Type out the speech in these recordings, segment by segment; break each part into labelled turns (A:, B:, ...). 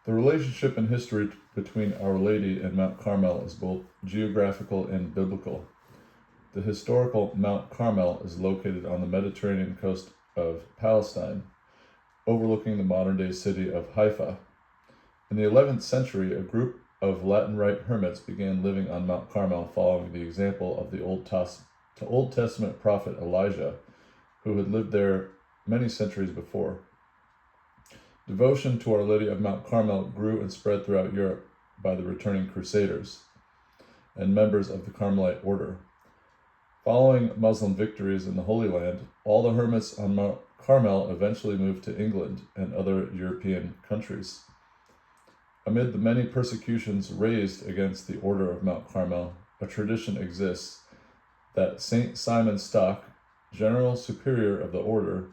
A: The relationship and history between Our Lady and Mount Carmel is both geographical and biblical. The historical Mount Carmel is located on the Mediterranean coast of Palestine, overlooking the modern-day city of Haifa. In the 11th century, a group of Latin Rite hermits began living on Mount Carmel following the example of the Old Testament prophet Elijah, who had lived there many centuries before. Devotion to Our Lady of Mount Carmel grew and spread throughout Europe by the returning Crusaders and members of the Carmelite order. Following Muslim victories in the Holy Land, all the hermits on Mount Carmel eventually moved to England and other European countries. Amid the many persecutions raised against the order of Mount Carmel, a tradition exists that Saint Simon Stock, General Superior of the order,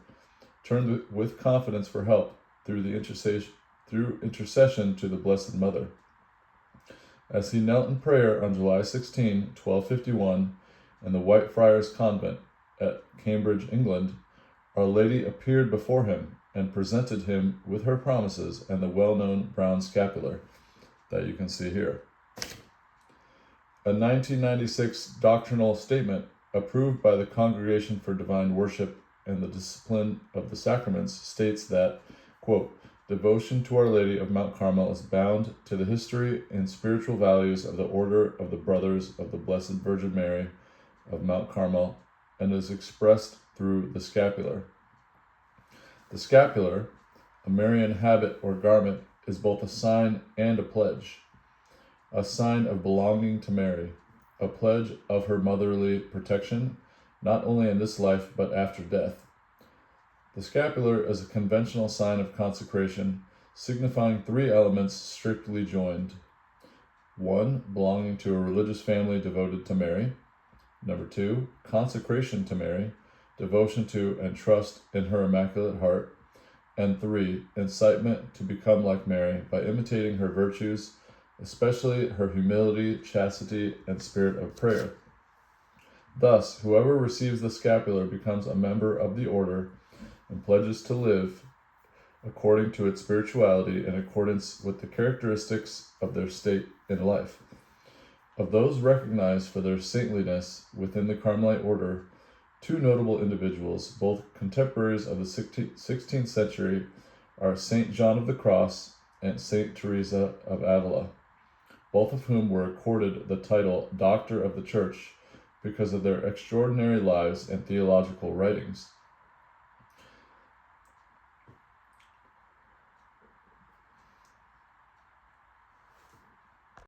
A: turned with confidence for help through intercession to the Blessed Mother. As he knelt in prayer on July 16, 1251, in the White Friars Convent at Cambridge, England, Our Lady appeared before him and presented him with her promises and the well-known brown scapular that you can see here. A 1996 doctrinal statement approved by the Congregation for Divine Worship and the Discipline of the Sacraments states that, quote, devotion to Our Lady of Mount Carmel is bound to the history and spiritual values of the Order of the Brothers of the Blessed Virgin Mary of Mount Carmel and is expressed through the scapular. The scapular, a Marian habit or garment, is both a sign and a pledge. A sign of belonging to Mary, a pledge of her motherly protection, not only in this life but after death. The scapular is a conventional sign of consecration, signifying three elements strictly joined. 1, belonging to a religious family devoted to Mary. 2, consecration to Mary, devotion to and trust in her Immaculate Heart. And 3, incitement to become like Mary by imitating her virtues, especially her humility, chastity, and spirit of prayer. Thus, whoever receives the scapular becomes a member of the order and pledges to live according to its spirituality in accordance with the characteristics of their state in life. Of those recognized for their saintliness within the Carmelite order, two notable individuals, both contemporaries of the 16th century, are Saint John of the Cross and Saint Teresa of Avila, both of whom were accorded the title Doctor of the Church because of their extraordinary lives and theological writings.